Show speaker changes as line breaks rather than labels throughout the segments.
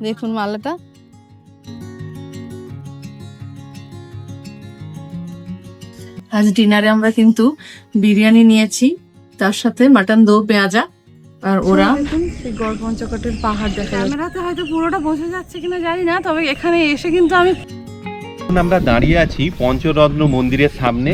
দেখুন মালাটা। আজ ডিনারে আমরা কিন্তু বিরিয়ানি নিয়েছি, তার সাথে মাটন দো পেঁয়াজা। আর ওরা গড়পঞ্চকোটের পাহাড় দেখা যাচ্ছে। ক্যামেরাতে হয়তো পুরোটা বোঝা যাচ্ছে কিনা জানি না, তবে এখানে এসে কিন্তু
আমরা দাঁড়িয়ে আছি পঞ্চরত্ন মন্দিরের সামনে।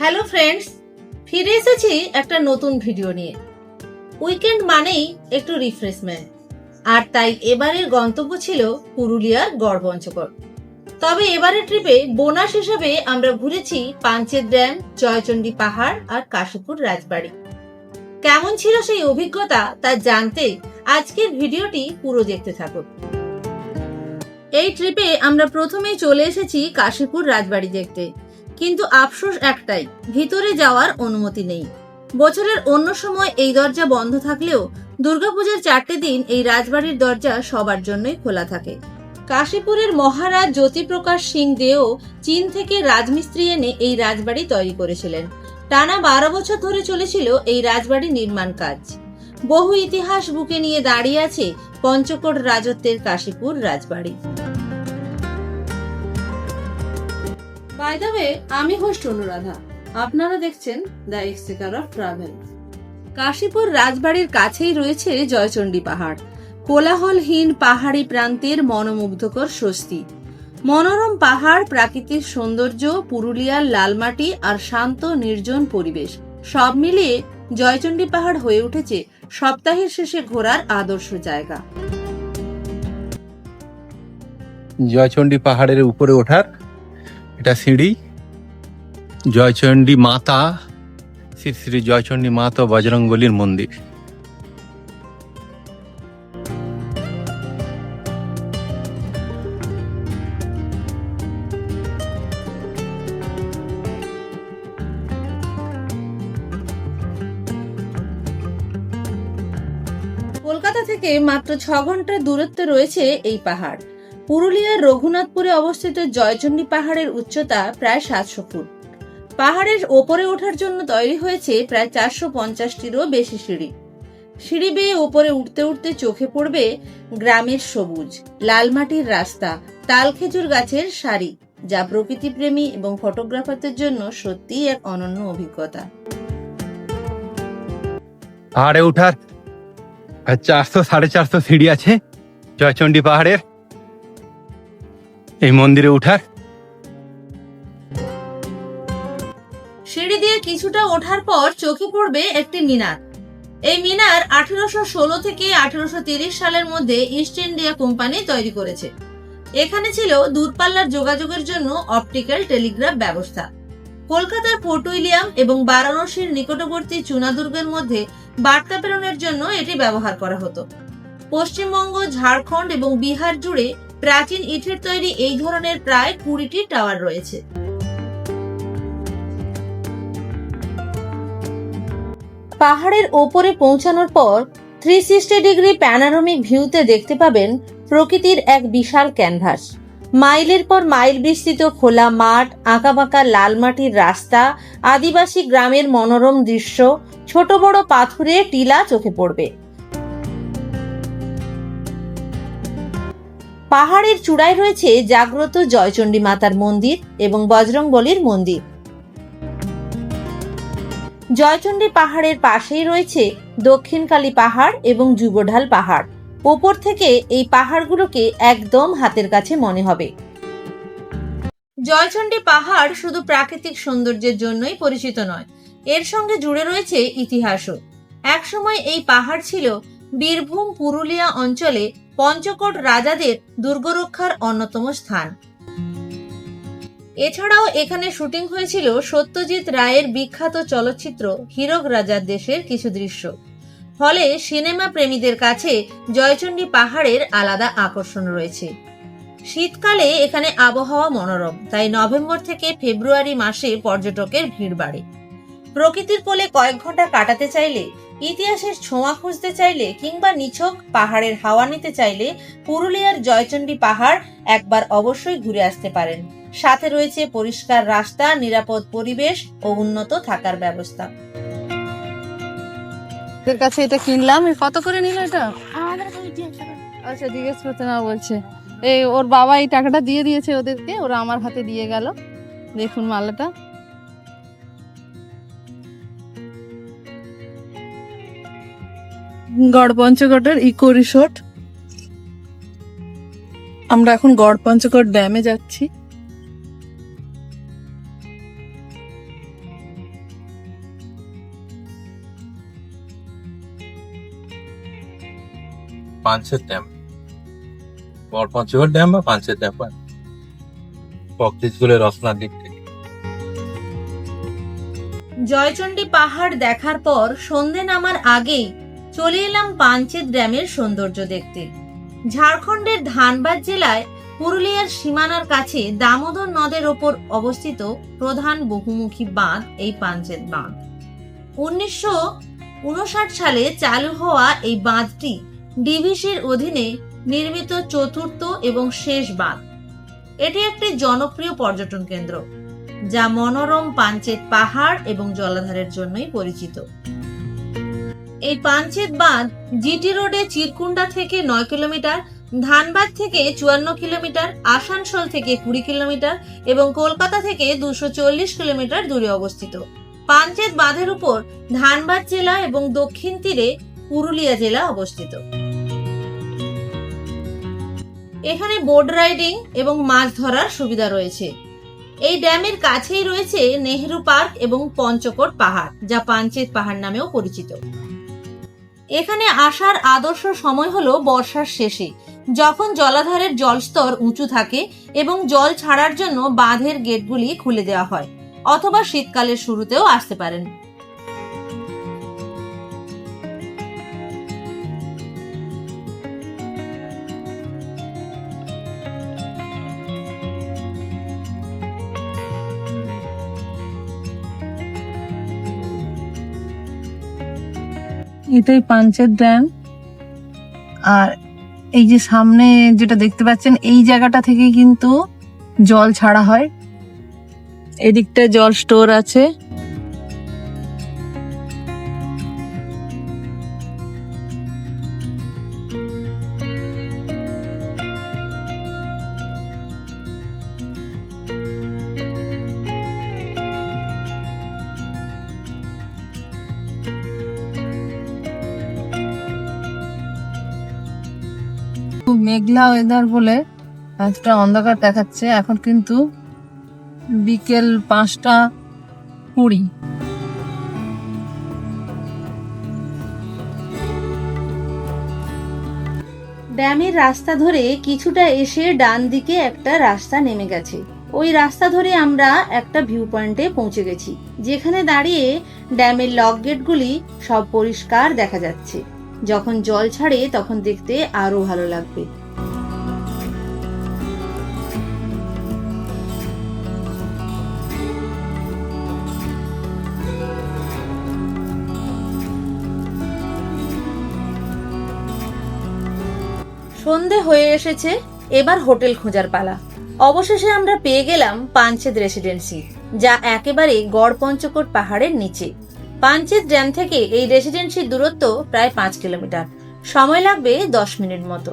হ্যালো ফ্রেন্ডস, ফিরে এসেছি একটা নতুন ভিডিও নিয়ে। উইকেন্ড মানেই একটু রিফ্রেশমেন্ট, আর তাই এবারের গন্তব্য ছিল পুরুলিয়ার গড়পঞ্চকোট। তবে এবারের ট্রিপে বোনাস হিসেবে আমরা ঘুরেছি পাঞ্চেত ড্যাম, জয়চণ্ডী পাহাড় আর কাশীপুর রাজবাড়ি। কেমন ছিল সেই অভিজ্ঞতা তা জানতে আজকের ভিডিওটি পুরো দেখতে থাকুন। এই ট্রিপে আমরা প্রথমেই চলে এসেছি কাশীপুর রাজবাড়ি দেখতে, কিন্তু আফসোস একটাই, ভিতরে যাওয়ার অনুমতি নেই। বছরের অন্য সময় এই দরজা বন্ধ থাকলেও দুর্গাপূজার 4টে দিন এই রাজবাড়ির দরজা সবার জন্যই খোলা থাকে। কাশীপুরের মহারাজ জ্যোতিপ্রকাশ সিং দেও চীন থেকে রাজমিস্ত্রি এনে এই রাজবাড়ি তৈরি করেছিলেন। টানা 12 বছর ধরে চলেছিল এই রাজবাড়ি নির্মাণ কাজ। বহু ইতিহাস বুকে নিয়ে দাঁড়িয়ে আছে পঞ্চকোট রাজত্বের কাশীপুর রাজবাড়ি। বাই দ্য ওয়ে, আমি হোস্ট অনুরাধা, আপনারা দেখছেন দ্য এক্সটেকার অফ ট্রাভেল। কাশীপুর রাজবাড়ির কাছেই রয়েছে জয়চণ্ডী পাহাড়, কোলাহলহীন পাহাড়ি প্রান্তের মনোমুগ্ধকর স্বস্তি। মনোরম পাহাড়, প্রাকৃতিক সৌন্দর্য, পুরুলিয়ার লালমাটি আর শান্ত নির্জন পরিবেশ সব মিলিয়ে জয়চণ্ডী পাহাড় হয়ে উঠেছে সপ্তাহের শেষে ঘোরার আদর্শ জায়গা।
জয়চণ্ডী পাহাড়ের উপরে ওঠার এটা সিঁড়ি। জয়চণ্ডী মাতা, শ্রী শ্রী জয়চণ্ডী মাতা বজরংবলীর মন্দির।
কলকাতা থেকে মাত্র 6 ঘন্টার দূরত্বে রয়েছে এই পাহাড়। পুরুলিয়ার রঘুনাথপুরে অবস্থিত জয়চণ্ডী পাহাড়ের উচ্চতা প্রায় 700 ফুট। পাহাড়ের ওপরে ওঠার জন্য তৈরি হয়েছে প্রায় 450টিরও বেশি সিঁড়ি। সিঁড়ি বেয়ে ওপরে উঠতে উঠতে চোখে পড়বে গ্রামের সবুজ, লাল মাটির রাস্তা, তাল খেজুর গাছের সারি, যা প্রকৃতিপ্রেমী এবং ফটোগ্রাফারদের জন্য সত্যিই এক অনন্য অভিজ্ঞতা।
পাহাড়ে ওঠার 400-450 সিঁড়ি আছে জয়চণ্ডী পাহাড়ের এই মন্দিরে ওঠার।
সিঁড়ি দিয়ে কিছুটা ওঠার পর চোখে পড়বে একটি মিনার। এই মিনার 1816 থেকে 1830 সালের মধ্যে ইস্ট ইন্ডিয়া কোম্পানি তৈরি করেছে। এখানে ছিল দূরপাল্লার যোগাযোগের জন্য অপটিক্যাল টেলিগ্রাফ ব্যবস্থা। কলকাতার ফোর্ট উইলিয়াম এবং বারাণসীর নিকটবর্তী চুনাদুর্গের মধ্যে বার্তা প্রেরণের জন্য এটি ব্যবহার করা হতো। পশ্চিমবঙ্গ, ঝাড়খণ্ড এবং বিহার জুড়ে প্রাচীন ইটের তৈরি এই ধরনের প্রায় 20টি টাওয়ার রয়েছে। পাহাড়ের ওপরে পৌঁছানোর পর 360 ডিগ্রি প্যানোরামিক ভিউতে দেখতে পাবেন প্রকৃতির এক বিশাল ক্যানভাস। মাইলের পর মাইল বিস্তৃত খোলা মাঠ, আঁকাবাঁকা লাল মাটির রাস্তা, আদিবাসী গ্রামের মনোরম দৃশ্য, ছোট বড় পাথুরে টিলা চোখে পড়বে। পাহাড়ের চূড়ায় রয়েছে জাগ্রত জয়চণ্ডী মাতার মন্দির এবং বজরংবলীর মন্দির। জয়চণ্ডী পাহাড়ের পাশেই রয়েছে দক্ষিণকালী পাহাড় এবং যুবঢাল পাহাড়। ওপর থেকে এই পাহাড়গুলোকে একদম হাতের কাছে মনে হবে। জয়চণ্ডী পাহাড় শুধু প্রাকৃতিক সৌন্দর্যের জন্যই পরিচিত নয়, এর সঙ্গে জুড়ে রয়েছে ইতিহাসও। একসময় এই পাহাড় ছিল বীরভূম পুরুলিয়া অঞ্চলে পঞ্চকোট রাজাদের দুর্গরক্ষার অন্যতম স্থান। এছাড়াও এখানে শুটিং হয়েছিল সত্যজিৎ রায়ের বিখ্যাত চলচ্চিত্র হীরক রাজার দেশের কিছু দৃশ্য। ফলে সিনেমা প্রেমীদের কাছে জয়চণ্ডী পাহাড়ের আলাদা আকর্ষণ রয়েছে। শীতকালে এখানে আবহাওয়া মনোরম, তাই নভেম্বর থেকে ফেব্রুয়ারি মাসে পর্যটকের ভিড় বাড়ে। প্রকৃতির কোলে কয়েক ঘন্টা কাটাতে চাইলে, ইতিহাসের ছোঁয়া খুঁজতে চাইলে কিংবা নিছক পাহাড়ের হাওয়া নিতে চাইলে পুরুলিয়ার জয়চণ্ডী পাহাড় একবার অবশ্যই ঘুরে আসতে পারেন। সাথে রয়েছে পরিষ্কার রাস্তা, নিরাপদ পরিবেশ ও উন্নত থাকার ব্যবস্থা।
এর কাছে এটা কিনলাম, কত করে নিল এটা? আচ্ছা, জিজ্ঞেস করতে না বলছে। এই ওর বাবা এই টাকাটা দিয়ে দিয়েছে ওদেরকে, ওরা আমার হাতে দিয়ে গেল। দেখুন মালাটা। গড় পঞ্চকোটের ইকো রিসোর্ট। আমরা এখন গড় পঞ্চকোট ড্যামে যাচ্ছি।
পাঞ্চেত ড্যাম, গড় পঞ্চকোট ড্যাম বা পাঞ্চেত ড্যাম, পক্ষীগুলোর রসনার দিক থেকে।
জয়চণ্ডী পাহাড় দেখার পর সন্ধে নামার আগেই চলে এলাম পাঞ্চেত ড্যামের সৌন্দর্য দেখতে। ঝাড়খণ্ডের ধানবাদ জেলায় পুরুলিয়ার সীমানার কাছে দামোদর নদের ওপর অবস্থিত প্রধান বহুমুখী বাঁধ এই পাঞ্চেত বাঁধ। 1959 সালে চালু হওয়া এই বাঁধটি ডিভিসির অধীনে নির্মিত চতুর্থ এবং শেষ বাঁধ। এটি একটি জনপ্রিয় পর্যটন কেন্দ্র, যা মনোরম পাঞ্চেত পাহাড় এবং জলাধারের জন্যই পরিচিত। এই পাঞ্চেত বাঁধ জিটি রোডে চিরকুন্ডা থেকে 9 কিলোমিটার, ধানবাদ থেকে 54 কিলোমিটার, আসানসোল থেকে 20 কিলোমিটার এবং কলকাতা থেকে 240 কিলোমিটার দূরে অবস্থিত। পাঞ্চেত বাঁধের উপর ধানবাদ জেলা এবং দক্ষিণ তীরে পুরুলিয়া জেলা অবস্থিত। এখানে বোট রাইডিং এবং মাছ ধরার সুবিধা রয়েছে। এই ড্যামের কাছেই রয়েছে নেহেরু পার্ক এবং পঞ্চকোট পাহাড়, যা পাঞ্চেত পাহাড় নামেও পরিচিত। এখানে আসার আদর্শ সময় হলো বর্ষার শেষে, যখন জলাধারের জলস্তর উঁচু থাকে এবং জল ছাড়ার জন্য বাঁধের গেটগুলি খুলে দেওয়া হয়, অথবা শীতকালের শুরুতেও আসতে পারেন।
এটাই পাঞ্চেত ড্যাম। আর এই যে সামনে যেটা দেখতে পাচ্ছেন, এই জায়গাটা থেকে কিন্তু জল ছাড়া হয়। এদিকটা জল স্টোর আছে। খুব মেঘলা ওয়েদার বলে আজটা অন্ধকার দেখাচ্ছে। এখন কিন্তু বিকেল 5:20।
ড্যামের রাস্তা ধরে কিছুটা এসে ডান দিকে একটা রাস্তা নেমে গেছে। ওই রাস্তা ধরে আমরা একটা ভিউ পয়েন্টে পৌঁছে গেছি, যেখানে দাঁড়িয়ে ড্যামের লক গেটগুলি সব পরিষ্কার দেখা যাচ্ছে। যখন জল ছাড়ে তখন দেখতে আরো ভালো লাগবে। সন্ধে হয়ে এসেছে, এবার হোটেল খোঁজার পালা। অবশেষে আমরা পেয়ে গেলাম পাঞ্চেত রেসিডেন্সি, যা একেবারে গড় পঞ্চকোট পাহাড়ের নিচে। পাঞ্চেত ড্যাম থেকে এই রেসিডেন্সির দূরত্ব প্রায় 5 কিলোমিটার। সময় লাগবে 10 মিনিট মতো।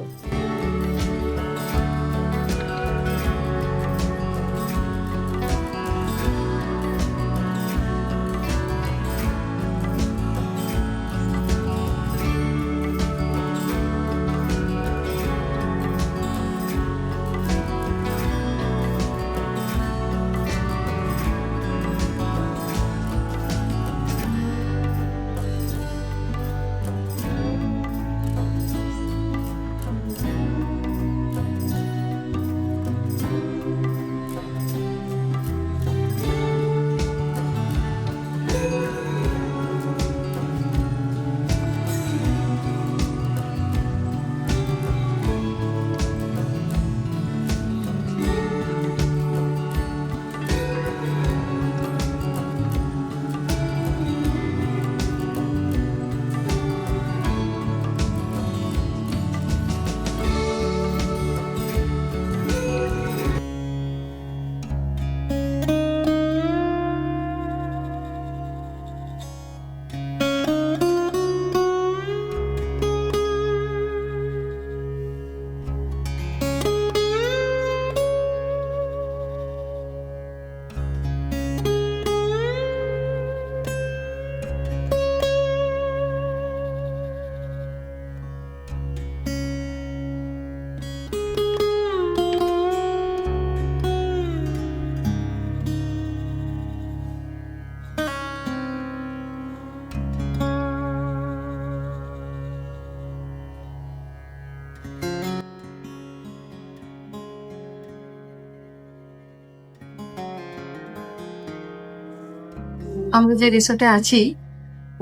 আমরা যে রিসোর্টে আছি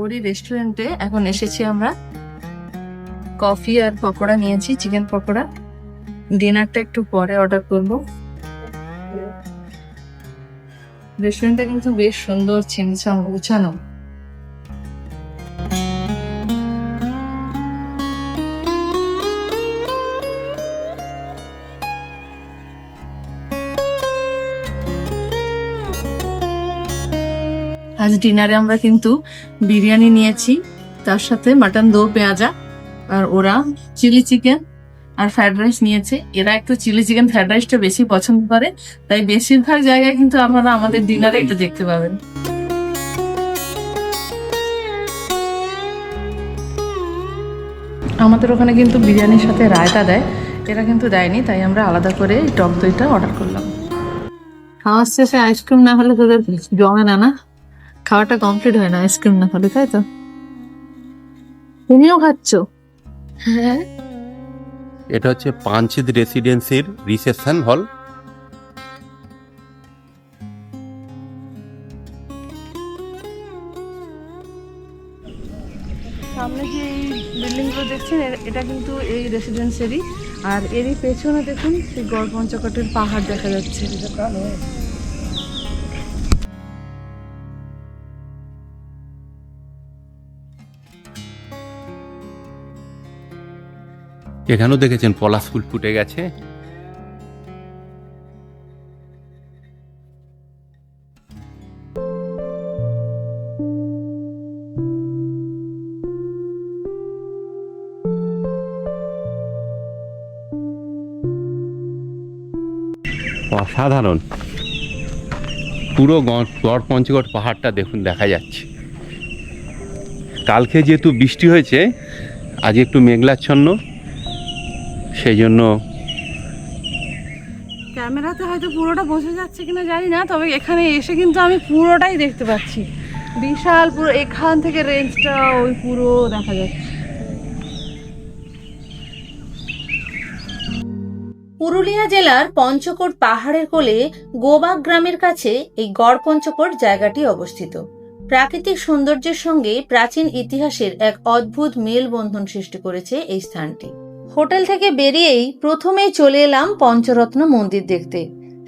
ওরই রেস্টুরেন্টে এখন এসেছি আমরা। কফি আর পকোড়া নিয়েছি, চিকেন পকোড়া। ডিনারটা একটু পরে অর্ডার করব। রেস্টুরেন্টটা কিন্তু বেশ সুন্দর, ছিমছাম গুছানো। আজ ডিনারে আমরা কিন্তু বিরিয়ানি নিয়েছি, তার সাথে মাটন দো পেঁয়াজা, আর ওরা চিলি চিকেন আর ফ্রাইড রাইস নিয়েছে। এরা একটু চিলি চিকেন ফ্রাইড রাইসটা বেশি পছন্দ করে, তাই বেশিরভাগ জায়গায় কিন্তু আপনারা আমাদের ডিনারে এটা দেখতে পাবেন। আমাদের ওখানে কিন্তু বিরিয়ানির সাথে রায়তা দেয়, এরা কিন্তু দেয়নি, তাই আমরা আলাদা করে টক দইটা অর্ডার করলাম। খাওয়ার শেষে আইসক্রিম না হলে তোদের জমে না, না খাওয়াটা কমপ্লিট হয় না আইসক্রিম না হলে, তাই তো? তুমিও খাচ্ছ? হ্যাঁ।
এটা হচ্ছে পাঞ্চিত রেসিডেন্সির রিসেপশন হল।
সামনে যে এই বিল্ডিং গুলো দেখছেন এটা কিন্তু এই রেসিডেন্সেরই, আর এরই পেছনে দেখুন সেই গড় পঞ্চকোটের পাহাড় দেখা যাচ্ছে।
এখানেও দেখেছেন পলাশ ফুল ফুটে গেছে। অসাধারণ, পুরো গড় পঞ্চকোট পাহাড়টা দেখুন দেখা যাচ্ছে। কালকে যেহেতু বৃষ্টি হয়েছে, আজ একটু মেঘলাচ্ছন্ন, সেই জন্য
ক্যামেরাতে হয়তো পুরোটা বোঝা যাচ্ছে কিনা জানি না, তবে এখানে এসে কিন্তু আমি পুরোটাই দেখতে পাচ্ছি। বিশাল, পুরো এখান থেকে রেঞ্জটা ওই পুরো দেখা যাচ্ছে।
পুরুলিয়া জেলার পঞ্চকোট পাহাড়ের কোলে গোবাগ গ্রামের কাছে এই গড় পঞ্চকোট জায়গাটি অবস্থিত। প্রাকৃতিক সৌন্দর্যের সঙ্গে প্রাচীন ইতিহাসের এক অদ্ভুত মেলবন্ধন সৃষ্টি করেছে এই স্থানটি। হোটেল থেকে বেরিয়েই প্রথমেই চলে এলাম পঞ্চরত্ন মন্দির দেখতে।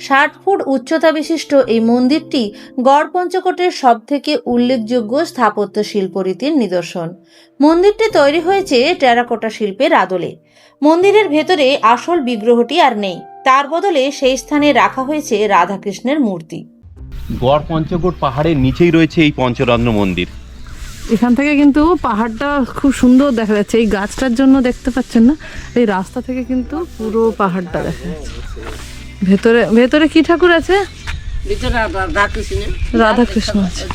60 ফুট উচ্চতা বিশিষ্ট এই মন্দিরটি গড় পঞ্চকোটের সব থেকে উল্লেখযোগ্য স্থাপত্য শিল্পরীতির নিদর্শন। মন্দিরটি তৈরি হয়েছে টেরাকোটা শিল্পের আদলে। মন্দিরের ভেতরে আসল বিগ্রহটি আর নেই, তার বদলে সেই স্থানে রাখা হয়েছে রাধাকৃষ্ণের মূর্তি।
গড় পঞ্চকোট পাহাড়ের নিচেই রয়েছে এই পঞ্চরত্ন মন্দির।
এখান থেকে কিন্তু পাহাড়টা খুব সুন্দর দেখা যাচ্ছে। এই গাছটার জন্য দেখতে পাচ্ছেন না, এই রাস্তা থেকে কিন্তু পুরো পাহাড়টা দেখা যাচ্ছে। ভেতরে ভেতরে কি ঠাকুর আছে? রাধাকৃষ্ণ আছে।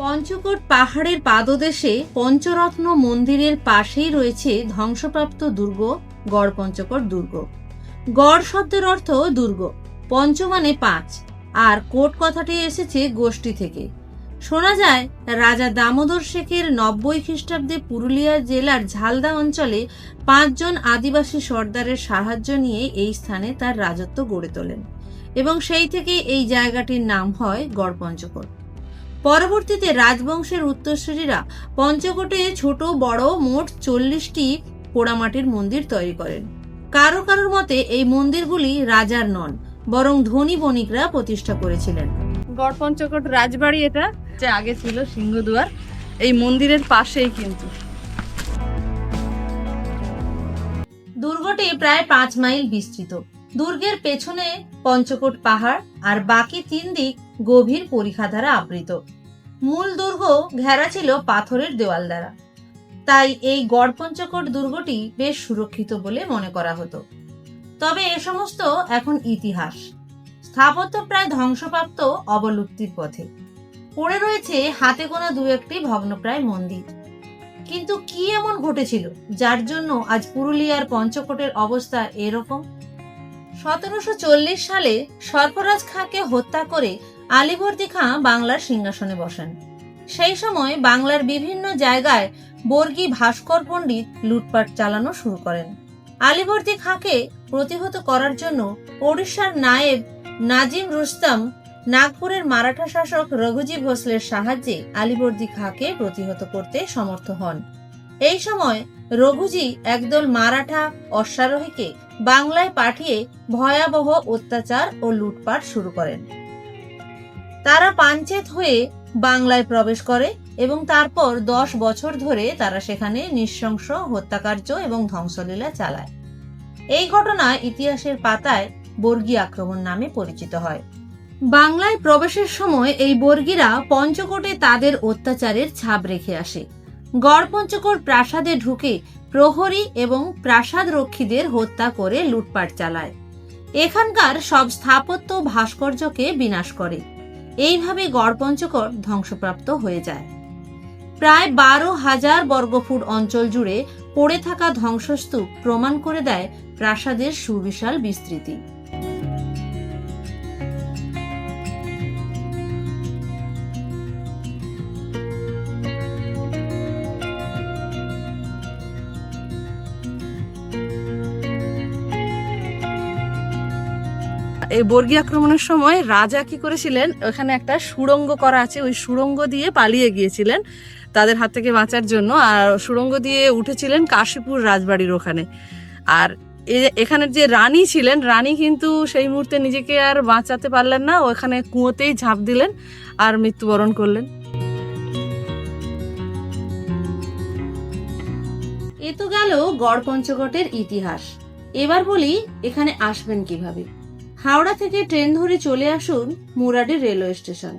পঞ্চকোট পাহাড়ের পাদদেশে পঞ্চরত্ন মন্দিরের পাশেই রয়েছে ধ্বংসপ্রাপ্ত দুর্গ গড় পঞ্চকোট দুর্গ। গড় শব্দের অর্থ দুর্গ, পঞ্চ মানে 5, আর কোট কথাটি এসেছে গোষ্ঠী থেকে। শোনা যায় রাজা দামোদর শেখের 90 খ্রিস্টাব্দে পুরুলিয়া জেলার ঝালদা অঞ্চলে 5 জন আদিবাসী সর্দারের সাহায্য নিয়ে এই স্থানে তার রাজত্ব গড়ে তোলেন, এবং সেই থেকে এই জায়গাটির নাম হয় গড় পঞ্চকোট। পরবর্তীতে রাজবংশের উত্তরসূরিরা পঞ্চকোটে ছোট বড় মোট 40টি পোড়ামাটির মন্দির তৈরি করেন। কারো কারোর মতে এই মন্দিরগুলি রাজার নন, বরং ধনী বণিকরা প্রতিষ্ঠা করেছিলেন।
গড় পঞ্চকোট রাজবাড়ি, এটা যে আগে ছিল সিংহদুয়ার, এই মন্দিরের পাশেই কিন্তু।
দুর্গটি প্রায় 5 মাইল বিস্তৃত। দুর্গের পেছনে পঞ্চকোট পাহাড়, আর বাকি 3 দিক গভীর পরিখা দ্বারা আবৃত। মূল দুর্গ ঘেরা ছিল পাথরের দেওয়াল দ্বারা, তাই এই গড় পঞ্চকোট দুর্গটি বেশ সুরক্ষিত বলে মনে করা হতো। তবে এ সমস্ত এখন ইতিহাস। স্থাপত্য প্রায় ধ্বংসপ্রাপ্ত, অবলুপ্তির পথে। পড়ে রয়েছে হাতে গোনা 2-1টি ভগ্নপ্রায় মন্দির। কিন্তু কি এমন ঘটেছিল যার জন্য আজ পুরুলিয়ার পঞ্চকোটের অবস্থা এরকম? 1740 সালে সরফরাজ খাঁকে হত্যা করে আলীবর্দী খাঁ বাংলার সিংহাসনে বসেন। সেই সময় বাংলার বিভিন্ন জায়গায় বর্গী ভাস্কর পণ্ডিত লুটপাট চালানো শুরু করেন। আলীবর্দী খাঁকে প্রতিহত করার জন্য ওড়িশার নায়েব নাজিম রুস্তম নাগপুরের মারাঠা শাসক রঘুজি ভোসলের সাহায্যে আলীবর্দী খাঁকে প্রতিহত করতে সমর্থ হন। এই সময় রঘুজি একদল মারাঠা অশ্বারোহীকে বাংলায় পাঠিয়ে ভয়াবহ অত্যাচার ও লুটপাট শুরু করেন। তারা পাঞ্চেত হয়ে বাংলায় প্রবেশ করে এবং তারপর 10 বছর ধরে তারা সেখানে নৃশংস হত্যাকার্য এবং ধ্বংসলীলা চালায়। এই ঘটনা ইতিহাসের পাতায় বর্গী আক্রমণ নামে পরিচিত হয়। বাংলায় প্রবেশের সময় এই বর্গীরা পঞ্চকোটে তাদের অত্যাচারের ছাপ রেখে আসে। গড়পঞ্চকোট প্রাসাদে ঢুকে প্রহরী এবং প্রাসাদ রক্ষীদের হত্যা করে লুটপাট চালায়। এখানকার সব স্থাপত্য ভাস্কর্যকে বিনাশ করে। এইভাবে গড়পঞ্চকোট ধ্বংসপ্রাপ্ত হয়ে যায়। প্রায় 12,000 বর্গফুট অঞ্চল জুড়ে পড়ে থাকা ধ্বংসস্তূপ প্রমাণ করে দেয় প্রাসাদের সুবিশাল বিস্তৃতি।
এই বর্গী আক্রমণের সময় রাজা কি করেছিলেন, ওখানে একটা সুড়ঙ্গ করা আছে, ওই সুড়ঙ্গ দিয়ে পালিয়ে গিয়েছিলেন তাদের হাত থেকে বাঁচার জন্য। আর সুড়ঙ্গ দিয়ে উঠেছিলেন কাশীপুর রাজবাড়ির ওখানে। আর এখানের যে রানী ছিলেন, রানী কিন্তু সেই মুহূর্তে নিজেকে আর বাঁচাতে পারলেন না, ওখানে কুয়োতেই ঝাঁপ দিলেন আর মৃত্যুবরণ করলেন।
এ তো গেল গড়পঞ্চকোটের ইতিহাস। এবার বলি এখানে আসবেন কিভাবে। হাওড়া থেকে ট্রেন ধরে চলে আসুন মুরাডি রেলওয়ে স্টেশন।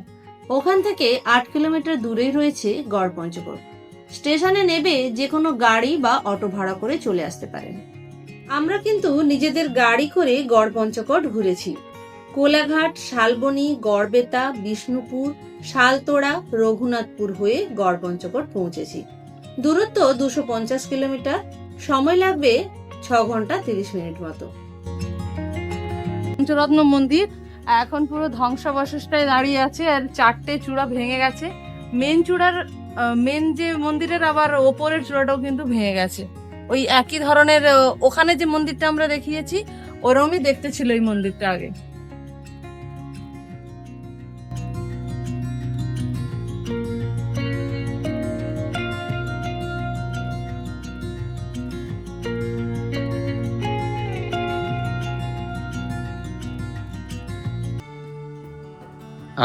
ওখান থেকে 8 কিলোমিটার দূরেই রয়েছে গড়পঞ্চকোট। স্টেশনে নেবে যে কোনো গাড়ি বা অটো ভাড়া করে চলে আসতে পারেন। আমরা কিন্তু নিজেদের গাড়ি করে গড়পঞ্চকোট ঘুরেছি। কোলাঘাট, শালবনী, গড়বেতা, বিষ্ণুপুর, শালতোড়া, রঘুনাথপুর হয়ে গড়পঞ্চকোট পৌঁছেছি। দূরত্ব 250 কিলোমিটার, সময় লাগবে 6 ঘন্টা 30 মিনিট মতো।
পঞ্চরত্ন মন্দির এখন পুরো ধ্বংসাবশেষটায় দাঁড়িয়ে আছে, আর 4টে চূড়া ভেঙে গেছে। মেন যে মন্দিরের আবার ওপরের চূড়াটাও কিন্তু ভেঙে গেছে। ওই একই ধরনের ওখানে যে মন্দিরটা আমরা দেখিয়েছি ওরমই দেখতে ছিল এই মন্দিরটা আগে।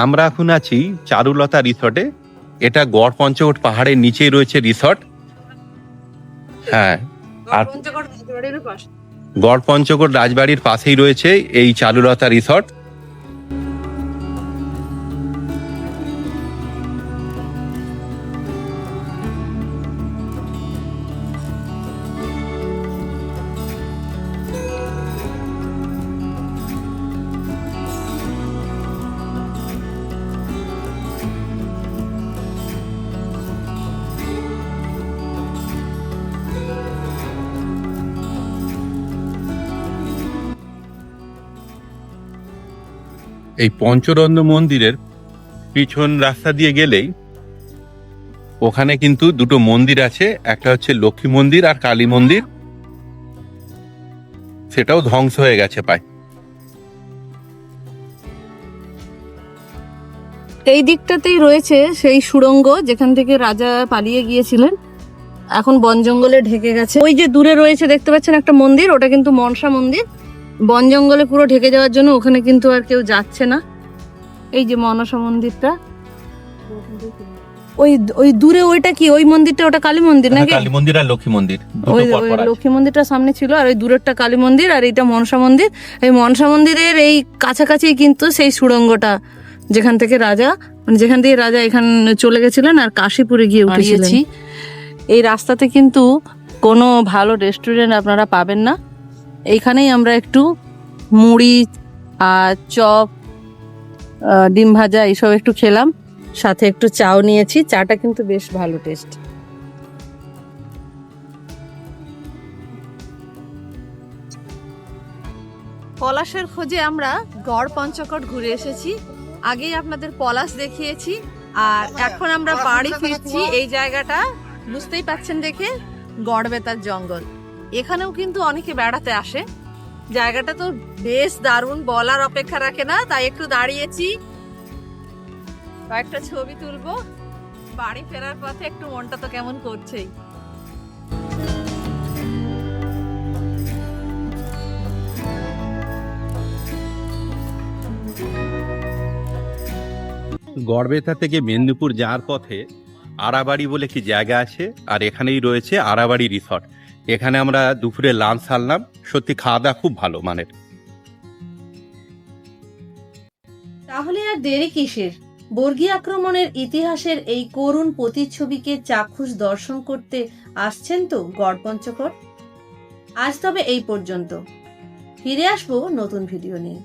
আমরা এখন আছি চারুলতা রিসর্টে। এটা গড়পঞ্চকোট পাহাড়ের নিচেই রয়েছে রিসর্ট। হ্যাঁ, আর গড়পঞ্চকোট রাজবাড়ির পাশেই রয়েছে এই চারুলতা রিসর্ট। এই পঞ্চরত্ন মন্দিরের পিছন রাস্তা দিয়ে গেলেই ওখানে কিন্তু দুটো মন্দির আছে, একটা হচ্ছে লক্ষ্মী মন্দির আর কালী মন্দির। সেটাও ধ্বংস হয়ে গেছে প্রায়।
এই দিকটাতেই রয়েছে সেই সুড়ঙ্গ যেখান থেকে রাজা পালিয়ে গিয়েছিলেন। এখন বন জঙ্গলে ঢেকে গেছে। ওই যে দূরে রয়েছে দেখতে পাচ্ছেন একটা মন্দির, ওটা কিন্তু মনসা মন্দির। বন জঙ্গলে পুরো ঢেকে যাওয়ার জন্য ওখানে কিন্তু আর কেউ যাচ্ছে না। এই যে মনসা মন্দিরটা, ওই দূরে ওইটা কি, ওই মন্দিরটা ওটা কালী মন্দির নাকি?
কালী মন্দির আর লক্ষ্মী মন্দির,
ওই লক্ষ্মী মন্দিরটা সামনে ছিল, আর ওই দূরেরটা কালী মন্দির, আর এইটা মনসা মন্দির। এই মনসা মন্দিরের এই কাছাকাছি কিন্তু সেই সুড়ঙ্গটা যেখান থেকে রাজা এখান চলে গেছিলেন আর কাশীপুরে গিয়ে উঠেছিলেন। এই রাস্তাতে কিন্তু কোনো ভালো রেস্টুরেন্ট আপনারা পাবেন না। এইখানেই আমরা একটু মুড়ি আর চপ, ডিম ভাজা এইসব একটু খেলাম, সাথে একটু চাও নিয়েছি। চাটা কিন্তু বেশ ভালো টেস্ট। পলাশের খোঁজে আমরা গড় পঞ্চকোট ঘুরে এসেছি। আগেই আপনাদের পলাশ দেখিয়েছি, আর এখন আমরা বাড়ি ফিরছি। এই জায়গাটা বুঝতেই পাচ্ছেন দেখে, গড়বেতার জঙ্গল। এখানেও কিন্তু অনেকে বেড়াতে আসে। জায়গাটা তো বেশ দারুণ, বলার অপেক্ষা রাখে না। তাই একটু দাঁড়িয়েছি, কয়েকটা ছবি তুলবো। বাড়ি ফেরার পথে একটু মনটা তো কেমন করছেই।
গড়বেতা থেকে মেদিনীপুর যাওয়ার পথে আড়াবাড়ি বলে কি জায়গা আছে, আর এখানেই রয়েছে আড়াবাড়ি রিসর্ট। এখানে আমরা দুপুরে লাঞ্চ সারলাম। সত্যি খাওয়া দাওয়া খুব ভালো মানের।
তাহলে আর দেরি কিসের? বর্গী আক্রমণের ইতিহাসের এই করুণ প্রতিচ্ছবিকে চাক্ষুষ দর্শন করতে আসছেন তো গড়পঞ্চকোট। আজ তবে এই পর্যন্ত, ফিরে আসবো নতুন ভিডিও নিয়ে।